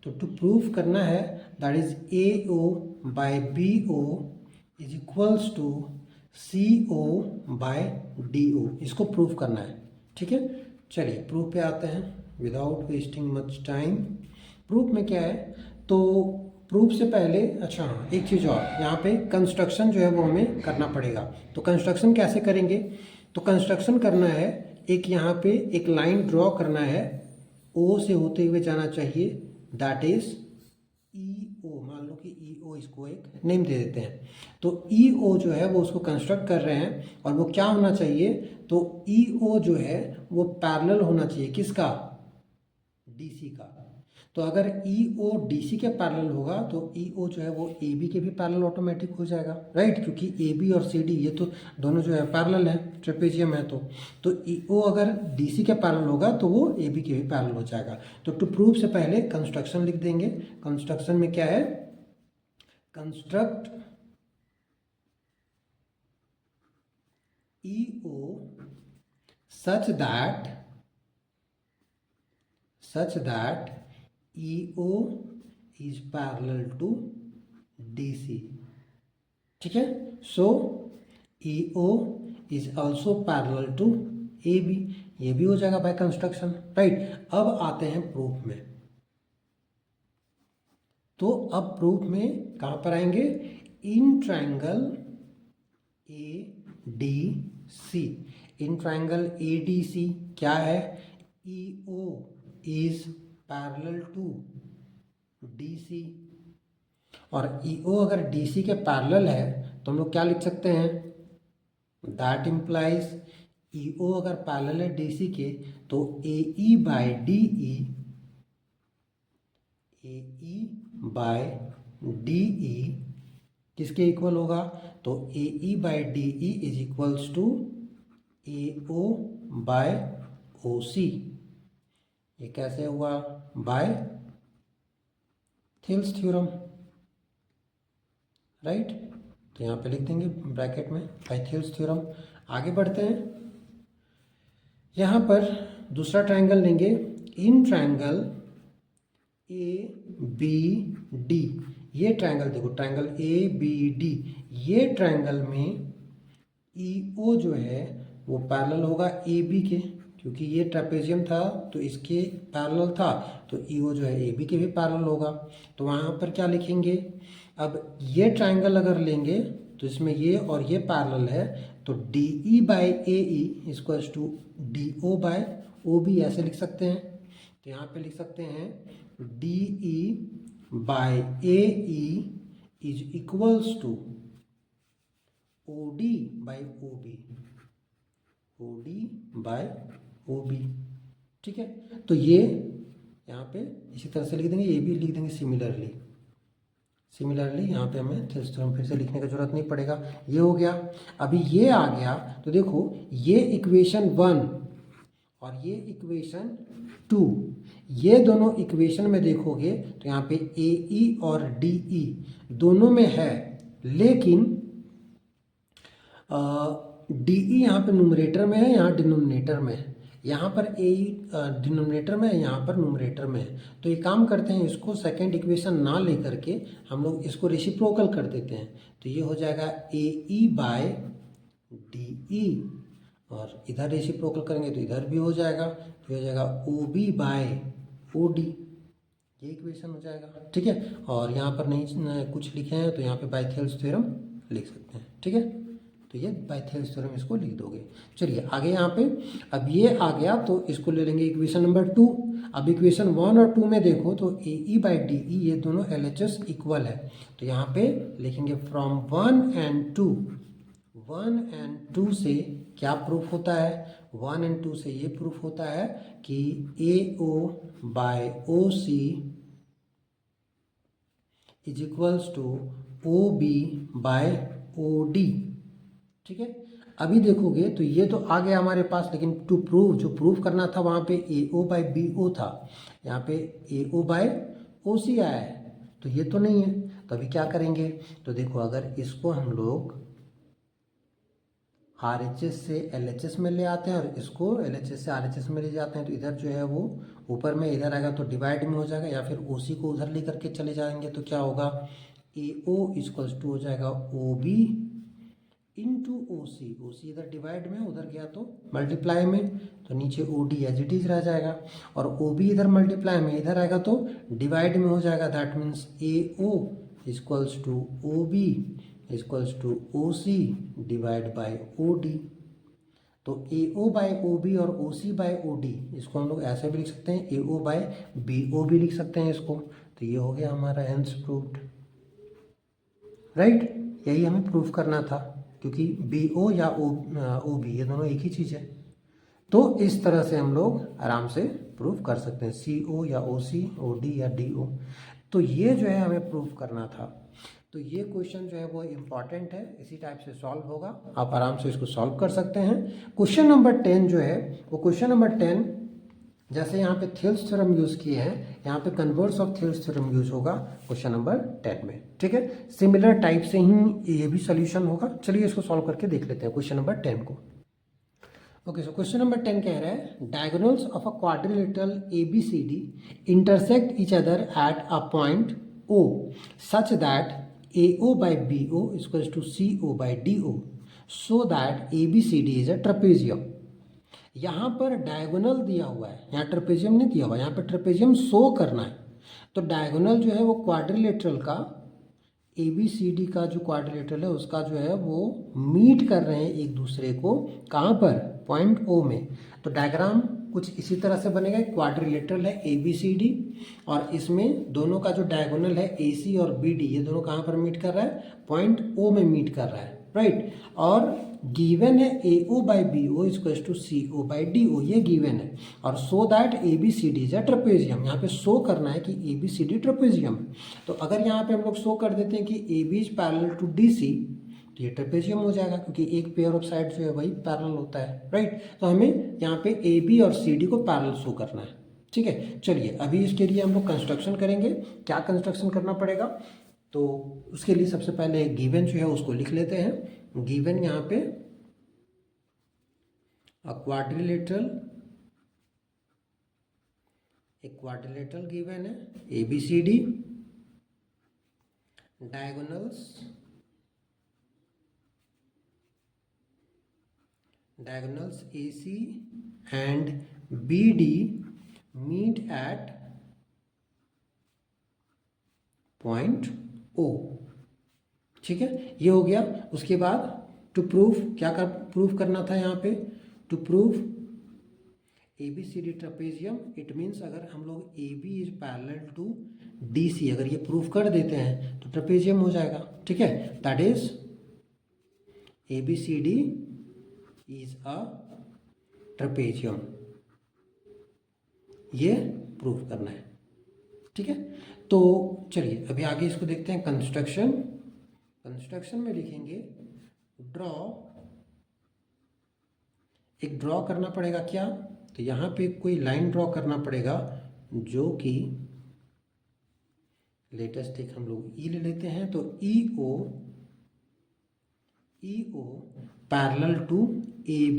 तो टू प्रूव करना है that is A O by B O is equals to C O by D O, इसको प्रूव करना है, ठीक है। चलिए प्रूफ पे आते हैं without wasting much time. Proof में क्या है, तो प्रूफ से पहले अच्छा हाँ एक चीज़ और, यहाँ पे कंस्ट्रक्शन जो है वो हमें करना पड़ेगा। तो कंस्ट्रक्शन कैसे करेंगे, तो कंस्ट्रक्शन करना है, एक यहाँ पे एक लाइन ड्रॉ करना है, ओ से होते हुए जाना चाहिए, दैट इज ई ओ, मान लो कि ई ओ, इसको एक नेम दे देते हैं। तो ई ओ जो है वो उसको कंस्ट्रक्ट कर रहे हैं और वो क्या होना चाहिए, तो ई ओ जो है वो पैरेलल होना चाहिए किसका, डी सी का। तो अगर ई ओ डी सी के पैरेलल होगा तो ई ओ जो है वो ए बी के भी पैरेलल ऑटोमेटिक हो जाएगा, राइट, क्योंकि ए बी और सी डी ये तो दोनों जो है पैरेलल है, ट्रेपेजियम है। तो ई ओ अगर डी सी के पैरेलल होगा तो वो ए बी के भी पैरेलल हो जाएगा। तो टू प्रूव से पहले कंस्ट्रक्शन लिख देंगे। कंस्ट्रक्शन में क्या है, construct E O such that EO is parallel to DC, ठीक है। सो EO is also parallel to AB, ये भी हो जाएगा बाय कंस्ट्रक्शन, राइट। अब आते हैं प्रूफ में। तो अब प्रूफ में कहाँ पर आएंगे, in triangle ADC, in triangle ADC क्या है, EO is parallel to DC, और EO अगर DC के पैरेलल है तो हम लोग क्या लिख सकते हैं, दैट इम्प्लाइज ई ओ अगर पैरेलल है डी सी के तो ए ई बाय डी ई किसके इक्वल होगा? तो A E by D E is equals to A O by O C. ये कैसे हुआ? By Thales theorem, right. तो यहाँ पे लिख देंगे ब्रैकेट में बाय थिल्स थ्योरम। आगे बढ़ते हैं, यहाँ पर दूसरा ट्रायंगल लेंगे। In triangle A B D, ये ट्रायंगल देखो, ट्रायंगल ए बी डी, ये ट्रायंगल में ई ओ जो है वो पैरेलल होगा ए बी के, क्योंकि ये ट्रेपेजियम था तो इसके पैरेलल था, तो ई ओ जो है ए बी के भी पैरेलल होगा। तो वहाँ पर क्या लिखेंगे? अब ये ट्रायंगल अगर लेंगे तो इसमें ये और ये पैरेलल है, तो D E by A E equals to D O by O B, ऐसे लिख सकते हैं। तो यहाँ पे लिख सकते हैं D E by A E is equals to O D by O B, O D by O B, ठीक है। तो ये यहाँ पे इसी तरह से लिख देंगे, ये भी लिख देंगे सिमिलरली। यहाँ पे हमें थिल्स थ्योरम फिर से लिखने का जरूरत नहीं पड़ेगा। ये हो गया। अभी ये आ गया तो देखो, ये इक्वेशन 1 और ये इक्वेशन 2, ये दोनों इक्वेशन में देखोगे तो यहाँ पे ए ई और डी ई दोनों में है, लेकिन डी ई यहाँ पे न्यूमरेटर में है, यहाँ डिनोमिनेटर में है। यहाँ पर ए डिनोमिनेटर में है, यहाँ पर न्यूमरेटर में है। तो ये काम करते हैं, इसको सेकंड इक्वेशन ना लेकर के हम लोग इसको रेसिप्रोकल कर देते हैं। तो ये हो जाएगा ए ई बाय डी ई, और इधर रेसिप्रोकल करेंगे तो इधर भी हो जाएगा, तो हो जाएगा O B by O D, ये इक्वेशन हो जाएगा, ठीक है। और यहाँ पर नहीं कुछ लिखे हैं तो यहाँ पे बाय थिल्स थ्योरम लिख सकते हैं, ठीक है। तो ये बाय थिल्स थ्योरम इसको लिख दोगे। चलिए आगे यहाँ पे, अब ये आ गया तो इसको ले लेंगे इक्वेशन नंबर 2। अब इक्वेशन 1 और 2 में देखो तो ए ई बाई डी ई ये दोनों एल एच एस इक्वल है, तो यहाँ पे लिखेंगे फ्रॉम 1 and 2 से क्या प्रूफ होता है? 1 and 2 से ये प्रूफ होता है कि A O by O C is equals to O B by O D, ठीक है। अभी देखोगे तो ये तो आ गया हमारे पास, लेकिन टू प्रूव, जो प्रूफ करना था वहाँ पे ए ओ बाय बी ओ था, यहाँ पे ए ओ बाय ओ सी आया है, तो ये तो नहीं है। तो अभी क्या करेंगे? तो देखो, अगर इसको हम लोग आर एच एस से एल एच एस में ले आते हैं और इसको एल एच एस से आर एच एस में ले जाते हैं, तो इधर जो है वो ऊपर में इधर आएगा तो डिवाइड में हो जाएगा, या फिर ओ सी को उधर ले करके चले जाएंगे तो क्या होगा? ए ओ इक्वल्स टू हो जाएगा ओ बी इंटू ओ सी, ओ सी इधर डिवाइड में, उधर गया तो मल्टीप्लाई में, तो नीचे O D as it is रह जाएगा, और ओ बी इधर मल्टीप्लाई में, इधर आएगा तो डिवाइड में हो जाएगा। That means A O equals to O B equals to O C divide by O D. तो A O by O B और ओ सी बाय ओ डी, इसको हम लोग ऐसे भी लिख सकते हैं, ए ओ बाय बी ओ भी लिख सकते हैं इसको। तो ये हो गया हमारा हेंस प्रूव्ड, राइट। यही हमें प्रूफ करना था, क्योंकि बी ओ या ओ बी ये दोनों एक ही चीज़ है। तो इस तरह से हम लोग आराम से प्रूफ कर सकते हैं, सी ओ या ओ सी, ओ डी या डी ओ। तो ये जो है हमें प्रूफ करना था। तो ये क्वेश्चन जो है वो इम्पॉर्टेंट है, इसी टाइप से सॉल्व होगा, आप आराम से इसको सॉल्व कर सकते हैं। क्वेश्चन नंबर 10 जो है वो क्वेश्चन नंबर 10, जैसे यहाँ पे थिल्स थ्योरम यूज़ किए हैं, यहाँ पे converse of Thales theorem use होगा क्वेश्चन नंबर 10 में, ठीक है। सिमिलर टाइप से ही ये भी सोल्यूशन होगा। चलिए इसको सॉल्व करके देख लेते हैं क्वेश्चन नंबर 10 को। ओके, सो क्वेश्चन नंबर 10 कह रहा है diagonals of a quadrilateral ABCD intersect each other at a point O such that AO by BO equals to CO by DO so that ABCD is a trapezium. यहाँ पर diagonal दिया हुआ है, यहाँ trapezium नहीं दिया हुआ, यहाँ पर ट्रेपेजियम शो करना है। तो डायगोनल जो है वो क्वाड्रिलेटरल का, ABCD का जो क्वाड्रिलेटरल है उसका जो है वो मीट कर रहे हैं एक दूसरे को, कहाँ पर? पॉइंट O में। तो डायग्राम कुछ इसी तरह से बनेगा, क्वाड्रिलेटरल है ABCD और इसमें दोनों का जो डायगोनल है AC और BD, ये दोनों कहाँ पर मीट कर रहा है? पॉइंट O में मीट कर रहा है। राइट। और गिवन है A O by B O equals to C O by D O, ये गिवन है। और so that A B C D is a trapezium, यहाँ पे शो करना है कि A B C D trapezium. तो अगर यहाँ पे हम लोग शो कर देते हैं कि A B is parallel to D C, तो ये ट्रेपेजियम हो जाएगा, क्योंकि एक पेयर ऑफ साइड जो है वही पैरेलल होता है, राइट। तो हमें यहाँ पे ए बी और सी डी को पैरेलल शो करना है, ठीक है। चलिए अभी इसके लिए हम लोग कंस्ट्रक्शन करेंगे। क्या कंस्ट्रक्शन करना पड़ेगा, तो उसके लिए सबसे पहले गिवन जो है उसको लिख लेते हैं। गिवन यहाँ पे क्वाड्रिलेटरल गिवन है, A B C D, diagonals A C and B D meet at point O, ठीक है, ये हो गया। उसके बाद टू प्रूव क्या कर प्रूव करना था यहाँ पे, to prove A B C D trapezium, it means अगर हम लोग A B is parallel to D C अगर ये प्रूव कर देते हैं तो ट्रेपेजियम हो जाएगा, ठीक है। That is A B C D is a trapezium, ये प्रूव करना है, ठीक है। तो चलिए अभी आगे इसको देखते हैं। कंस्ट्रक्शन में लिखेंगे ड्रॉ, एक ड्रॉ करना पड़ेगा क्या, तो यहाँ पे कोई लाइन ड्रॉ करना पड़ेगा जो कि लेटेस्ट एक हम लोग ई ले लेते हैं। तो E O parallel to A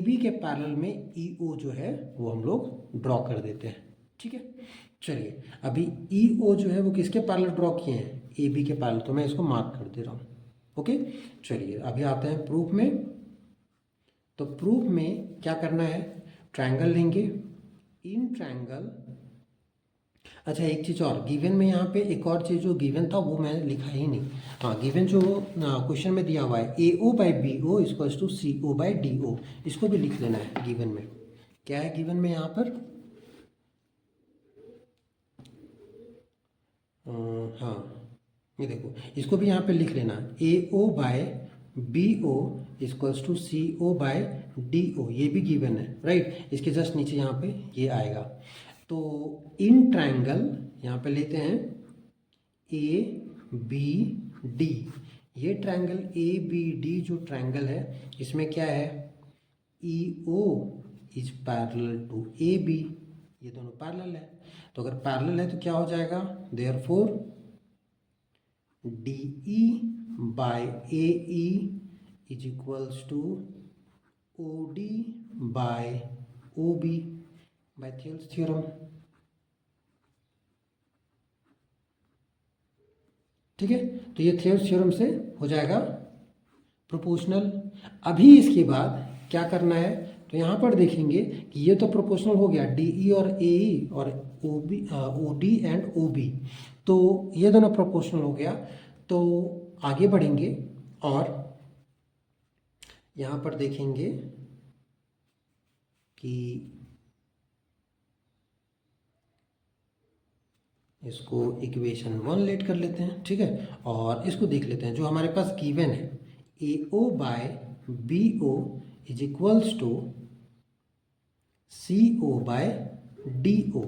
B के पैरेलल में ई ओ जो है वो हम लोग ड्रॉ कर देते हैं, ठीक है। चलिए अभी ई ओ जो है वो किसके पैरेलल ड्रॉ किए हैं, ए बी के पैरेलल, तो मैं इसको मार्क कर दे रहा हूँ, ओके। चलिए अभी आते हैं प्रूफ में। तो प्रूफ में क्या करना है, ट्रायंगल लेंगे, इन ट्रायंगल, अच्छा एक चीज़ और, गिवन में यहाँ पे एक और चीज़ जो गिवन था वो मैंने लिखा ही नहीं। हाँ, गिवन जो क्वेश्चन में दिया हुआ है A O by B O equals to C O by D O, इसको भी लिख लेना है। गिवन में क्या है, गिवन में यहाँ पर हाँ ये देखो, इसको भी यहाँ पे लिख लेना, A O by B O equals to C O by D O, ये भी गिवन है, राइट। इसके जस्ट नीचे यहाँ पे ये आएगा। तो इन ट्रायंगल यहाँ पे लेते हैं ए बी डी, ये ट्रायंगल ए बी डी जो ट्रायंगल है इसमें क्या है, E O is parallel to A B, ये दोनों पैरेलल है। तो अगर पैरेलल है तो क्या हो जाएगा, therefore D E by A E is equals to O D by O B by Thales theorem, ठीक है। तो ये थियल्स थ्योरम से हो जाएगा प्रोपोर्शनल। अभी इसके बाद क्या करना है, तो यहाँ पर देखेंगे कि ये तो प्रोपोर्शनल हो गया, डी ई और ए ई और O B, O D and O B, तो ये दोनों प्रोपोर्शनल हो गया। तो आगे बढ़ेंगे और यहाँ पर देखेंगे कि इसको इक्वेशन 1 लेट कर लेते हैं, ठीक है। और इसको देख लेते हैं जो हमारे पास गिवन है, A O by B O is equals to C O by D O.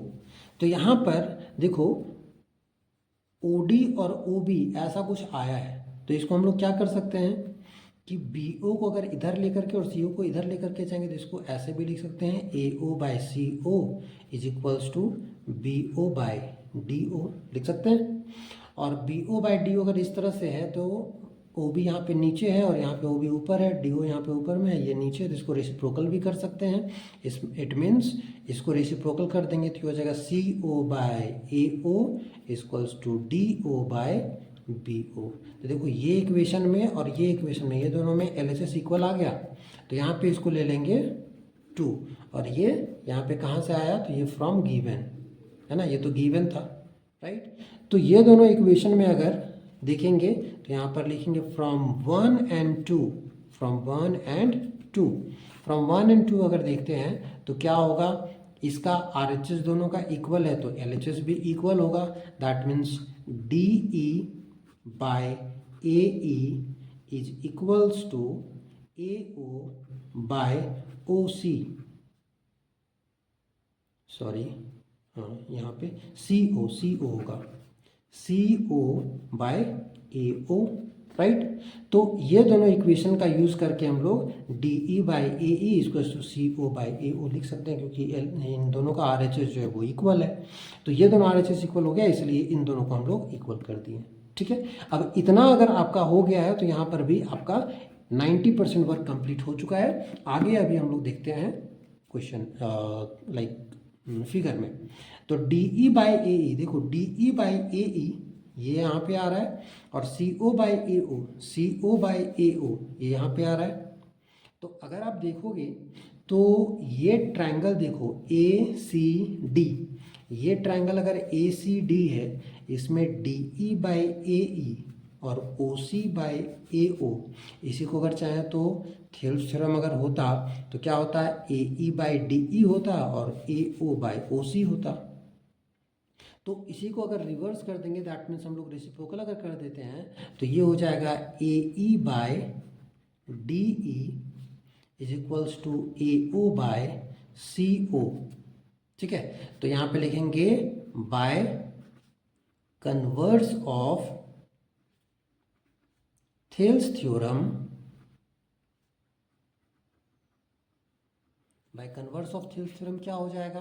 तो यहाँ पर देखो ओ डी और ओ बी ऐसा कुछ आया है, तो इसको हम लोग क्या कर सकते हैं कि बी ओ को अगर इधर लेकर के और सी ओ को इधर लेकर के जाएंगे तो इसको ऐसे भी लिख सकते हैं, A O by C O is equals to B O by D O लिख सकते हैं। और B O by D O अगर इस तरह से है तो ओ बी यहाँ पे नीचे है और यहाँ पे ओ बी ऊपर है, डी ओ यहाँ पे ऊपर में है, ये नीचे है, तो इसको रेसिप्रोकल भी कर सकते हैं। इट मीन्स इसको रेसिप्रोकल कर देंगे तो हो जाएगा C O by A O equals to D O by B O. तो देखो ये इक्वेशन में और ये इक्वेशन में, ये दोनों में एल एच एस इक्वल आ गया, तो यहाँ पे इसको ले लेंगे 2, और ये यहाँ पे कहाँ से आया, तो ये फ्रॉम गिवन है ना, ये तो गिवन था, राइट। तो ये दोनों इक्वेशन में अगर देखेंगे तो यहाँ पर लिखेंगे from 1 and 2, from 1 and 2, from 1 and 2 अगर देखते हैं तो क्या होगा, इसका आर एच एस दोनों का इक्वल है तो एल एच एस भी इक्वल होगा। That means D E by A E is equals to A O by O C, sorry हाँ यहाँ पे सी ओ होगा, सी O by A O, right. तो ये दोनों इक्वेशन का यूज़ करके हम लोग D E by A E equals to C O by A O लिख सकते हैं, क्योंकि इन दोनों का आर एच एस जो है वो इक्वल है। तो ये दोनों आर एच एस इक्वल हो गया, इसलिए इन दोनों को हम लोग इक्वल कर दिए, ठीक है। अब इतना अगर आपका हो गया है तो यहाँ पर भी आपका 90% वर्क कंप्लीट हो चुका है। आगे अभी हम लोग देखते हैं क्वेश्चन लाइक फिगर में। तो डी ई बाई ए ई, देखो D E by A E ये यहाँ पे आ रहा है, और सी O by A O, C O by A ओ ये यहाँ पे आ रहा है। तो अगर आप देखोगे तो ये ट्रायंगल देखो ए सी डी, ये ट्रायंगल अगर ए सी डी है, इसमें D E by A E और ओ सी बाई ए ओ, इसी को अगर चाहें तो थेल्स थ्योरम अगर होता तो क्या होता है, ए ई बाई डी ई होता और ए ओ बाई ओ सी होता। तो इसी को अगर रिवर्स कर देंगे, दैट मीन्स हम लोग रेसिप्रोकल अगर कर देते हैं तो ये हो जाएगा A E by D E is equals to A O by C O, ठीक है। तो यहाँ पे लिखेंगे by converse of Thales theorem, by converse of Thales theorem क्या हो जाएगा,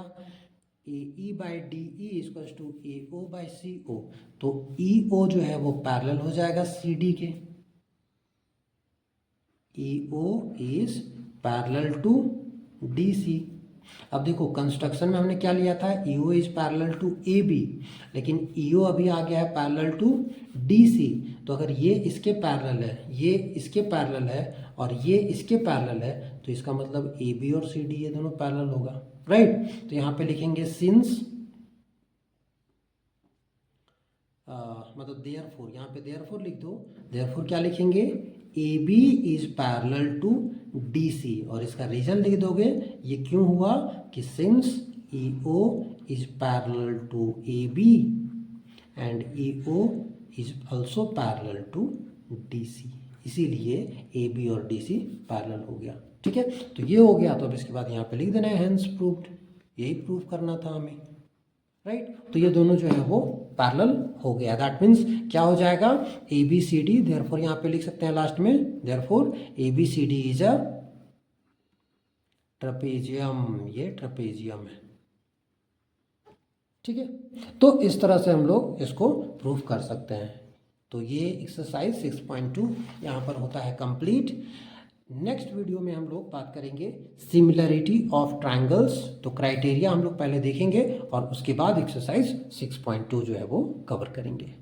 A E by D E equals to A O by C O. तो ई ओ जो है वो पैरेलल हो जाएगा सी डी के, E O is parallel to D C. अब देखो कंस्ट्रक्शन में हमने क्या लिया था, E O is parallel to A B, लेकिन ई ओ अभी आ गया है पैरेलल टू डी सी। तो अगर ये इसके पैरेलल है, ये इसके पैरेलल है और ये इसके पैरेलल है, तो इसका मतलब ए बी और सी डी ये दोनों पैरेलल होगा, राइट। तो यहाँ पे लिखेंगे सिंस मतलब देयरफॉर, यहाँ पे देयरफॉर लिख दो। देयरफॉर क्या लिखेंगे, A B is parallel to D C, और इसका रीजन लिख दोगे। ये क्यों हुआ कि since E O is parallel to A B and E O is also parallel to D C, इसीलिए ए बी और डी सी पैरेलल हो गया, ठीक है। तो ये हो गया, तो अब इसके बाद यहाँ पे लिख देना है हेंस प्रूव्ड, यही प्रूव करना था हमें, राइट। तो ये दोनों जो है वो पैरेलल हो गया, दैट मीन्स क्या हो जाएगा, A B C D, therefore यहाँ पे लिख सकते हैं लास्ट में, therefore A B C D is a trapezium, ये ट्रेपेजियम है, ठीक है। तो इस तरह से हम लोग इसको प्रूव कर सकते हैं। तो ये एक्सरसाइज 6.2 यहाँ पर होता है कंप्लीट। नेक्स्ट वीडियो में हम लोग बात करेंगे सिमिलरिटी ऑफ ट्रायंगल्स। तो क्राइटेरिया हम लोग पहले देखेंगे और उसके बाद एक्सरसाइज 6.2 जो है वो कवर करेंगे।